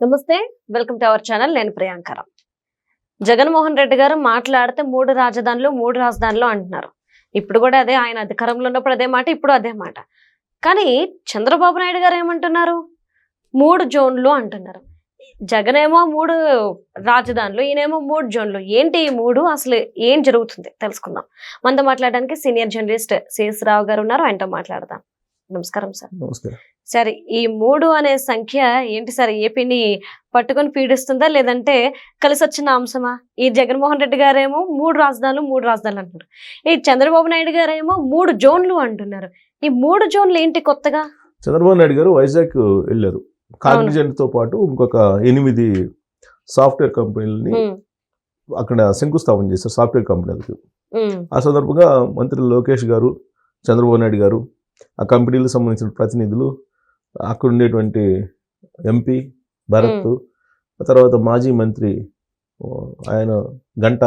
నమస్తే, welcome to our channel. నేను ప్రియాంకరం. జగన్మోహన్ రెడ్డి గారు మాట్లాడితే 3 రాజధానులు 3 రాజధానులు అంటున్నారు. ఇప్పుడు కూడా అదే, ఆయన అధికారంలో ఉన్నప్పుడు అదే మాట, ఇప్పుడు అదే మాట. కానీ చంద్రబాబు నాయుడు గారు ఏమంటున్నారు? 3 జోన్లు అంటున్నారు. జగన్ ఏమో 3 రాజధానులు, ఈయనేమో 3 జోన్లు. ఏంటి ఈ 3? అసలు ఏం జరుగుతుంది తెలుసుకుందాం. మనతో మాట్లాడడానికి సీనియర్ జర్నలిస్ట్ సిఎస్ రావు గారు ఉన్నారు, ఆయనతో మాట్లాడదాం. నమస్కారం సార్. నమస్కారం. సరే, ఈ 3 అనే సంఖ్య ఏంటి సార్? ఏపీని పట్టుకొని పీడిస్తుందా, లేదంటే కలిసి వచ్చిన అంశమా? ఈ జగన్మోహన్ రెడ్డి గారేమో 3 రాజధానులు 3 రాజధానులు అంటున్నారు. ఈ చంద్రబాబు నాయుడు గారేమో 3 జోన్లు అంటున్నారు. ఈ 3 జోన్లు ఏంటి కొత్తగా? చంద్రబాబు నాయుడు గారు వైజాగ్ వెళ్ళారు. కాగ్నిజెంట్ తో పాటు ఇంకొక 8 సాఫ్ట్వేర్ కంపెనీలని అక్కడ శంకుస్థాపన చేశారు, సాఫ్ట్వేర్ కంపెనీలకు. ఆ సందర్భంగా మంత్రి లోకేష్ గారు, చంద్రబాబు నాయుడు గారు, ఆ కంపెనీలకు సంబంధించిన ప్రతినిధులు, అక్కడ ఉండేటువంటి ఎంపీ భరత్, తర్వాత మాజీ మంత్రి ఆయన గంట,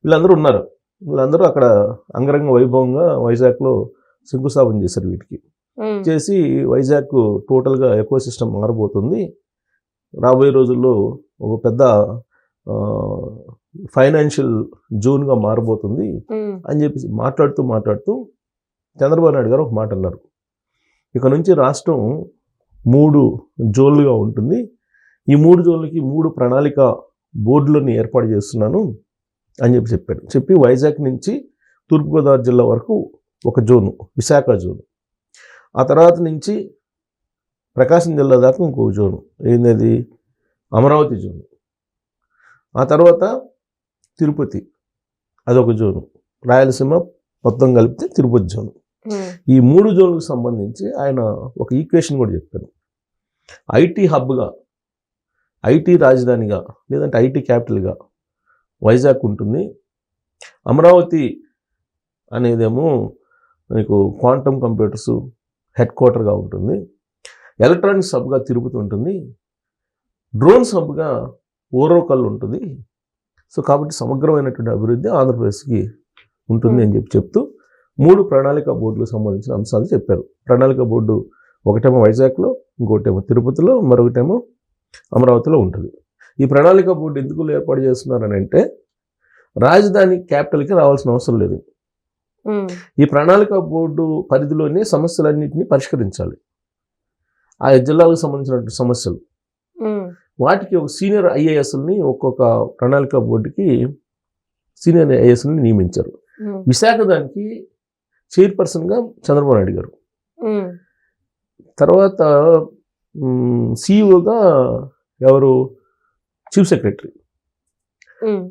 వీళ్ళందరూ ఉన్నారు. వీళ్ళందరూ అక్కడ అంగరంగ వైభవంగా వైజాగ్లో శంకుస్థాపన చేశారు. వీటికి చేసి వైజాగ్ టోటల్గా ఎకో సిస్టమ్ మారబోతుంది, రాబోయే రోజుల్లో ఒక పెద్ద ఫైనాన్షియల్ జోన్గా మారబోతుంది అని చెప్పి మాట్లాడుతూ చంద్రబాబు నాయుడు గారు ఒక మాట అన్నారు. ఇక నుంచి రాష్ట్రం 3 జోన్లుగా ఉంటుంది, ఈ 3 జోన్లకి 3 ప్రణాళిక బోర్డులను ఏర్పాటు చేస్తున్నాను అని చెప్పాడు. చెప్పి వైజాగ్ నుంచి తూర్పుగోదావరి జిల్లా వరకు ఒక జోను, విశాఖ జోను. ఆ తర్వాత నుంచి ప్రకాశం జిల్లా దాకా ఇంకొక జోను, ఏంటది అమరావతి జోను. ఆ తర్వాత తిరుపతి, అదొక జోను. రాయలసీమ మొత్తం కలిపితే తిరుపతి జోను. ఈ 3 జోన్లకు సంబంధించి ఆయన ఒక ఈక్వేషన్ కూడా చెప్పారు. ఐటీ హబ్గా, ఐటీ రాజధానిగా, లేదంటే ఐటీ క్యాపిటల్గా వైజాగ్ ఉంటుంది. అమరావతి అనేదేమో మీకు క్వాంటమ్ కంప్యూటర్స్ హెడ్ క్వార్టర్గా ఉంటుంది. ఎలక్ట్రానిక్స్ హబ్గా తిరుపతి ఉంటుంది. డ్రోన్స్ హబ్గా ఓరోకల్ ఉంటుంది. సో కాబట్టి సమగ్రమైనటువంటి అభివృద్ధి ఆంధ్రప్రదేశ్కి ఉంటుంది అని చెప్తూ 3 ప్రణాళిక బోర్డులకు సంబంధించిన అంశాలు చెప్పారు. ప్రణాళిక బోర్డు ఒకటేమో వైజాగ్లో, ఇంకోటేమో తిరుపతిలో, మరొకటేమో అమరావతిలో ఉంటుంది. ఈ ప్రణాళిక బోర్డు ఎందుకు ఏర్పాటు చేస్తున్నారని అంటే, రాజధాని క్యాపిటల్కి రావాల్సిన అవసరం లేదు. ఈ ప్రణాళిక బోర్డు పరిధిలోనే సమస్యలన్నింటినీ పరిష్కరించాలి. ఆ జిల్లాలకు సంబంధించినటువంటి సమస్యలు, వాటికి ఒక సీనియర్ ఐఏఎస్ని ఒక్కొక్క ప్రణాళిక బోర్డుకి సీనియర్ ఐఏఎస్ని నియమించారు. విశాఖ దానికి చైర్పర్సన్గా చంద్రబాబు నాయుడు గారు, తర్వాత సిఇఓగా ఎవరు, చీఫ్ సెక్రటరీ,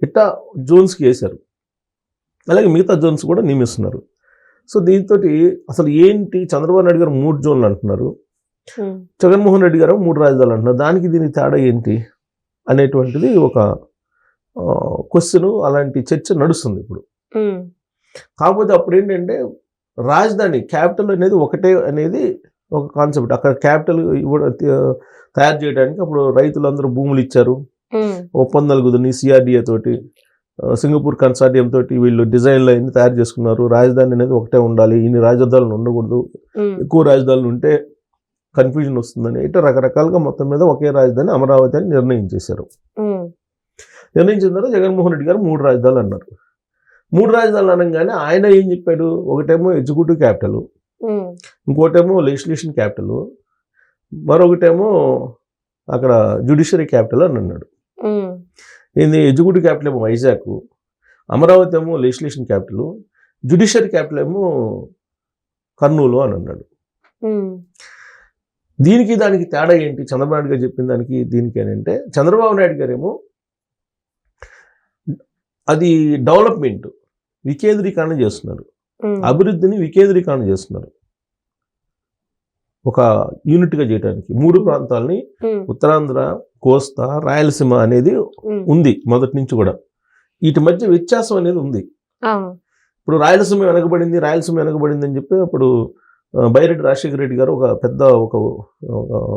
ఇట్లా జోన్స్కి వేశారు. అలాగే మిగతా జోన్స్ కూడా నియమిస్తున్నారు. సో దీంతో అసలు ఏంటి, చంద్రబాబు నాయుడు గారు 3 జోన్లు అంటున్నారు, జగన్మోహన్ రెడ్డి గారు 3 రాజధానులు అంటున్నారు. దానికి దీనికి తేడా ఏంటి అనేటువంటిది ఒక క్వశ్చన్, అలాంటి చర్చ నడుస్తుంది ఇప్పుడు. కాకపోతే అప్పుడు ఏంటంటే, రాజధాని క్యాపిటల్ అనేది ఒకటే అనేది ఒక కాన్సెప్ట్. అక్కడ క్యాపిటల్ తయారు చేయడానికి అప్పుడు రైతులందరూ భూములు ఇచ్చారు, ఒప్పందాలు కుదిరిని సిఆర్డిఏ తోటి, సింగపూర్ కన్సార్టియం తోటి వీళ్ళు డిజైన్లు అన్ని తయారు చేసుకున్నారు. రాజధాని అనేది ఒకటే ఉండాలి, ఇన్ని రాజధానులు ఉండకూడదు, ఎక్కువ రాజధానులు ఉంటే కన్ఫ్యూజన్ వస్తుందని ఇట్లా రకరకాలుగా మొత్తం మీద ఒకే రాజధాని అమరావతి అని నిర్ణయించేశారు. నిర్ణయించిన తర్వాత జగన్మోహన్ రెడ్డి గారు 3 రాజధానులు అన్నారు. 3 రాజధానులు అనగానే ఆయన ఏం చెప్పాడు, ఒకటేమో ఎగ్జిక్యూటివ్ క్యాపిటల్, ఇంకోటేమో లెజిస్లేషన్ క్యాపిటల్, మరొకటేమో అక్కడ జ్యుడిషియరీ క్యాపిటల్ అని అన్నాడు. ఇది ఎగ్జిక్యూటివ్ క్యాపిటల్ ఏమో వైజాగ్, అమరావతి ఏమో లెజిస్లేషన్ క్యాపిటల్, జ్యుడిషియరీ క్యాపిటల్ ఏమో కర్నూలు అని అన్నాడు. దీనికి దానికి తేడా ఏంటి, చంద్రబాబు నాయుడు గారు చెప్పిన దానికి దీనికి అని అంటే, చంద్రబాబు నాయుడు గారేమో అది డెవలప్మెంట్ వికేంద్రీకరణ చేస్తున్నారు, అభివృద్ధిని వికేంద్రీకరణ చేస్తున్నారు. ఒక యూనిట్గా చేయడానికి 3 ప్రాంతాలని, ఉత్తరాంధ్ర, కోస్తా, రాయలసీమ అనేది ఉంది మొదటి నుంచి కూడా. వీటి మధ్య వ్యత్యాసం అనేది ఉంది. ఇప్పుడు రాయలసీమ వెనకబడింది అని చెప్పి అప్పుడు బైరెడ్డి రాజశేఖర రెడ్డి గారు ఒక పెద్ద ఒక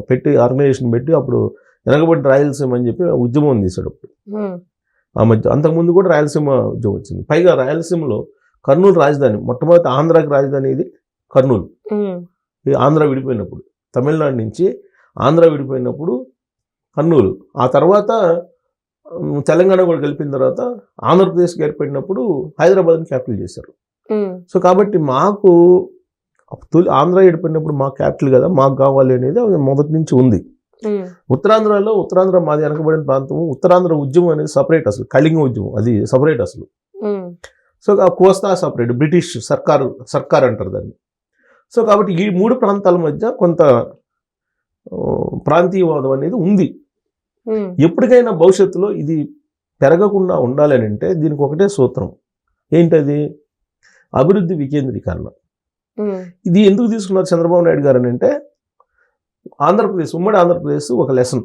పెట్టి ఆర్గనైజేషన్ పెట్టి అప్పుడు వెనకబడిన రాయలసీమ అని చెప్పి ఉద్యమం తీశాడు. అప్పుడు ఆ మధ్య, అంతకుముందు కూడా రాయలసీమ ఉద్యమం వచ్చింది. పైగా రాయలసీమలో కర్నూలు రాజధాని, మొట్టమొదటి ఆంధ్రాకి రాజధాని ఇది కర్నూలు. ఆంధ్ర విడిపోయినప్పుడు, తమిళనాడు నుంచి ఆంధ్ర విడిపోయినప్పుడు కర్నూలు. ఆ తర్వాత తెలంగాణ కూడా కలిపిన తర్వాత ఆంధ్రప్రదేశ్కి ఏర్పడినప్పుడు హైదరాబాద్ని క్యాపిటల్ చేశారు. సో కాబట్టి మాకు తొలి ఆంధ్ర ఏర్పడినప్పుడు మా క్యాపిటల్ కదా, మాకు కావాలి అనేది మొదటి నుంచి ఉంది. ఉత్తరాంధ్రలో ఉత్తరాంధ్ర మాది వెనకబడిన ప్రాంతం. ఉత్తరాంధ్ర ఉద్యమం అనేది సపరేట్, అసలు కళింగ ఉద్యమం అది సపరేట్ అసలు. సో ఆ కోస్తా సపరేట్, బ్రిటిష్ సర్కార్ అంటారు దాన్ని. సో కాబట్టి ఈ 3 ప్రాంతాల మధ్య కొంత ప్రాంతీయవాదం అనేది ఉంది. ఎప్పటికైనా భవిష్యత్తులో ఇది పెరగకుండా ఉండాలని అంటే దీనికి ఒకటే సూత్రం. ఏంటది? అభివృద్ధి వికేంద్రీకరణ. ఇది ఎందుకు తీసుకున్నారు చంద్రబాబు నాయుడు గారు అని అంటే, ఆంధ్రప్రదేశ్, ఉమ్మడి ఆంధ్రప్రదేశ్ ఒక లెసన్.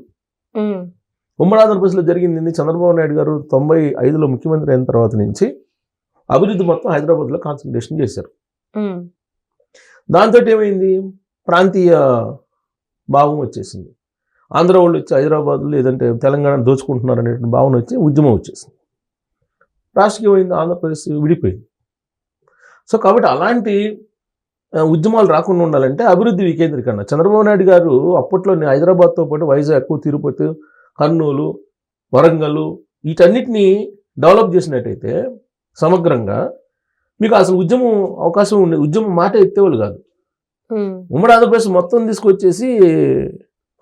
ఉమ్మడి ఆంధ్రప్రదేశ్లో జరిగింది చంద్రబాబు నాయుడు గారు 95లో ముఖ్యమంత్రి అయిన తర్వాత నుంచి అభివృద్ధి మొత్తం హైదరాబాద్లో కాన్సన్ట్రేషన్ చేశారు. దాంతో ఏమైంది? ప్రాంతీయ భావం వచ్చేసింది. ఆంధ్ర వాళ్ళు వచ్చి హైదరాబాద్ లేదంటే తెలంగాణ దోచుకుంటున్నారు అనే భావన వచ్చి ఉద్యమం వచ్చేసింది. రాష్ట్రీయమైంది, ఆంధ్రప్రదేశ్ విడిపోయింది. సో కాబట్టి అలాంటి ఉద్యమాలు రాకుండా ఉండాలంటే అభివృద్ధి వికేంద్రీకరణ. చంద్రబాబు నాయుడు గారు అప్పట్లో హైదరాబాద్తో పాటు వైజాగ్, తిరుపతి, కర్నూలు, వరంగల్ వీటన్నిటినీ డెవలప్ చేసినట్టయితే సమగ్రంగా మీకు అసలు ఉద్యమం అవకాశం ఉండే, ఉద్యమం మాట ఎత్తేవాళ్ళు కాదు. ఉమ్మడి ఆంధ్రప్రదేశ్ మొత్తం తీసుకొచ్చేసి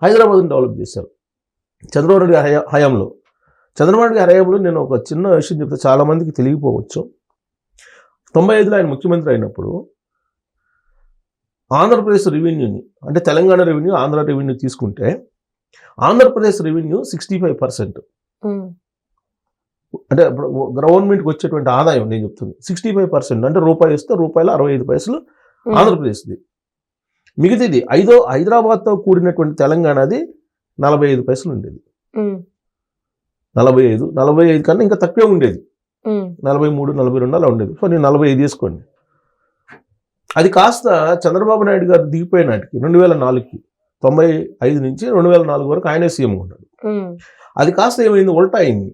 హైదరాబాద్ని డెవలప్ చేశారు చంద్రబాబు నాయుడు గారి హయాంలో. చంద్రబాబు నాయుడు గారి హయాంలో నేను ఒక చిన్న విషయం చెప్తే చాలామందికి తెలియకపోవచ్చు. 95లో ఆయన ముఖ్యమంత్రి అయినప్పుడు ఆంధ్రప్రదేశ్ రెవెన్యూని, అంటే తెలంగాణ రెవెన్యూ, ఆంధ్ర రెవెన్యూ తీసుకుంటే ఆంధ్రప్రదేశ్ రెవెన్యూ 65%. అంటే గవర్నమెంట్కి వచ్చేటువంటి ఆదాయం నేను చెప్తుంది 65%. అంటే రూపాయి ఇస్తే రూపాయల 65 పైసలు ఆంధ్రప్రదేశ్ది. మిగతాది హైదరాబాద్తో కూడినటువంటి తెలంగాణది 45 పైసలు ఉండేది. 45 కన్నా ఇంకా తక్కువే ఉండేది. 43, 42 అలా ఉండేది. సో నేను 45 తీసుకోండి. అది కాస్త చంద్రబాబు నాయుడు గారు దిగిపోయిన నాటికి 2004కి, 95 నుంచి 2004 వరకు ఆయనే సీఎం ఉన్నాడు. అది కాస్త ఏమైంది? ఉల్టా అయింది.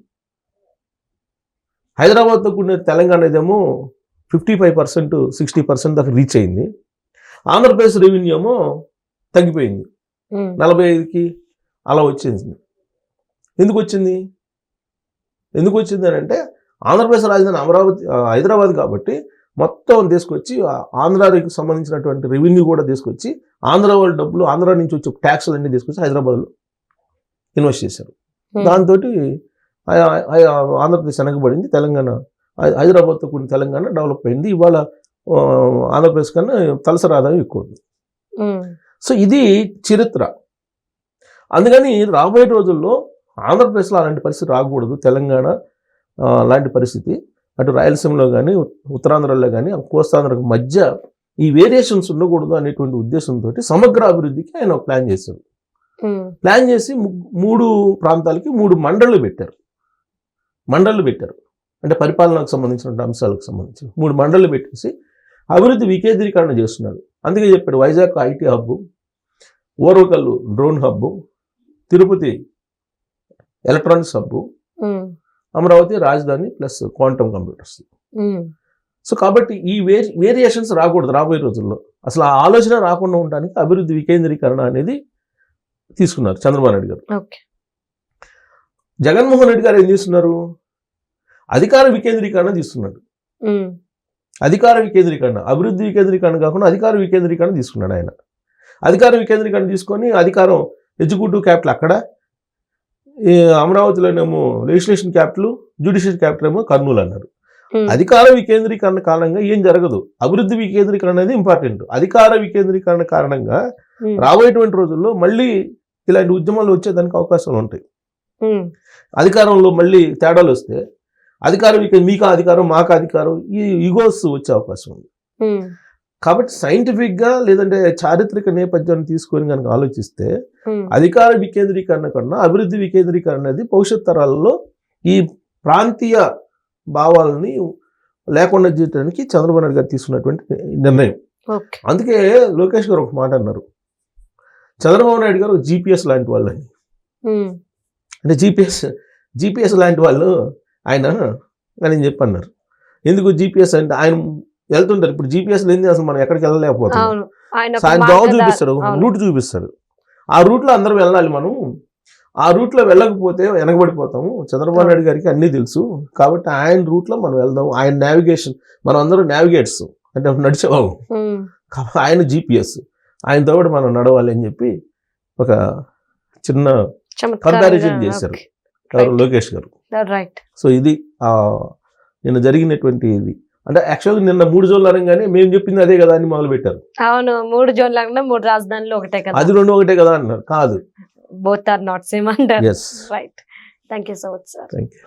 హైదరాబాద్తో కూడిన తెలంగాణ ఏదేమో 55%, 60% దాకా రీచ్ అయింది. ఆంధ్రప్రదేశ్ రెవెన్యూ ఏమో తగ్గిపోయింది, 45కి అలా వచ్చింది. ఎందుకు వచ్చింది అని అంటే ఆంధ్రప్రదేశ్ రాజధాని అమరావతి, హైదరాబాద్ కాబట్టి మొత్తం తీసుకొచ్చి ఆంధ్రాకి సంబంధించినటువంటి రెవెన్యూ కూడా తీసుకొచ్చి ఆంధ్ర వాళ్ళ డబ్బులు, ఆంధ్ర నుంచి వచ్చే ట్యాక్స్లు అన్నీ తీసుకొచ్చి హైదరాబాద్లో ఇన్వెస్ట్ చేశారు. దాంతో ఆంధ్రప్రదేశ్ వెనకబడింది, తెలంగాణ, హైదరాబాద్తో కూడిన తెలంగాణ డెవలప్ అయింది. ఇవాళ ఆంధ్రప్రదేశ్ కన్నా తలసరి ఆదాయం ఎక్కువ ఉంది. సో ఇది చరిత్ర. అందుకని రాబోయే రోజుల్లో ఆంధ్రప్రదేశ్లో అలాంటి పరిస్థితి రాకూడదు. తెలంగాణ లాంటి పరిస్థితి అటు రాయలసీమలో కానీ, ఉత్తరాంధ్రలో కానీ, కోస్తాంధ్రకు మధ్య ఈ వేరియేషన్స్ ఉండకూడదు అనేటువంటి ఉద్దేశంతో సమగ్ర అభివృద్ధికి ఆయన ప్లాన్ చేశారు. ప్లాన్ చేసి 3 ప్రాంతాలకి 3 మండళ్ళు పెట్టారు. అంటే పరిపాలనకు సంబంధించిన అంశాలకు సంబంధించి 3 మండళ్ళు పెట్టేసి అభివృద్ధి వికేంద్రీకరణ చేస్తున్నారు. అందుకే చెప్పాడు Vizag IT hub, Orvakal drone hub, Tirupati electronics hub, Amaravati రాజధాని ప్లస్ క్వాంటమ్ కంప్యూటర్స్. సో కాబట్టి ఈ వేరియేషన్స్ రాకూడదు రాబోయే రోజుల్లో. అసలు ఆ ఆలోచన రాకుండా ఉండడానికి అభివృద్ధి వికేంద్రీకరణ అనేది తీసుకున్నారు చంద్రబాబు నాయుడు గారు. జగన్మోహన్ రెడ్డి గారు ఏం చేస్తున్నారు? అధికార వికేంద్రీకరణ తీసుకున్నాడు. అధికార వికేంద్రీకరణ, అభివృద్ధి వికేంద్రీకరణ కాకుండా అధికార వికేంద్రీకరణ తీసుకున్నాడు ఆయన. అధికార వికేంద్రీకరణ తీసుకొని అధికారం ఎగ్జిక్యూటివ్ క్యాపిటల్ అక్కడ, అమరావతిలోనేమో లెజిస్లేషన్ క్యాపిటల్, జ్యుడిషియల్ క్యాపిటల్ ఏమో కర్నూలు అన్నారు. అధికార వికేంద్రీకరణ కారణంగా ఏం జరగదు. అభివృద్ధి వికేంద్రీకరణ అనేది ఇంపార్టెంట్. అధికార వికేంద్రీకరణ కారణంగా రాబోయేటువంటి రోజుల్లో మళ్ళీ ఇలాంటి ఉద్యమాలు వచ్చేదానికి అవకాశాలు ఉంటాయి. అధికారంలో మళ్ళీ తేడాలు వస్తే మీకు అధికారం, మాకు అధికారం, ఈ ఈగోస్ వచ్చే అవకాశం ఉంది. కాబట్టి సైంటిఫిక్గా లేదంటే చారిత్రక నేపథ్యాన్ని తీసుకొని కనుక ఆలోచిస్తే అధికార వికేంద్రీకరణ కన్నా అభివృద్ధి వికేంద్రీకరణ అనేది భవిష్యత్ తరాలలో ఈ ప్రాంతీయ భావాలని లేకుండా చేయడానికి చంద్రబాబు నాయుడు గారు తీసుకున్నటువంటి నిర్ణయం. అందుకే లోకేష్ గారు ఒక మాట అన్నారు, చంద్రబాబు నాయుడు గారు GPS లాంటి వాళ్ళు అని. అంటే జీపీఎస్ లాంటి వాళ్ళు ఆయన అని చెప్పి అన్నారు. ఎందుకు GPS అంటే ఆయన వెళ్తుంటారు. ఇప్పుడు GPS లేని అసలు మనం ఎక్కడికి వెళ్ళలేకపోతున్నాం. ఆయన జాబ్ చూపిస్తాడు, రూట్ చూపిస్తాడు. ఆ రూట్లో అందరూ వెళ్ళాలి మనం. ఆ రూట్లో వెళ్ళకపోతే వెనకబడిపోతాము. చంద్రబాబు నాయుడు గారికి అన్నీ తెలుసు, కాబట్టి ఆయన రూట్లో మనం వెళ్దాం. ఆయన నావిగేషన్, మనం అందరం నావిగేట్స్ అంటే నడిచేవాళ్ళం, ఆయన GPS, ఆయనతో కూడా మనం నడవాలి అని చెప్పి ఒక చిన్న కంపారిజన్ చేశారు లోకేష్ గారు. సో ఇది నిన్న జరిగినటువంటి ఇది. అంటే యాక్చువల్గా నిన్న 3 జోన్లు అనగానే మేము చెప్పింది అదే కదా అని మొదలు పెట్టారు. అవును, 3 జోన్లు అనగా 3 రాజధానులు ఒకటే కదా, అది 2 ఒకటే కదా అన్నారు. కాదు, both are not same అంటారు. yes, right. Thank you so much, sir. Thank you.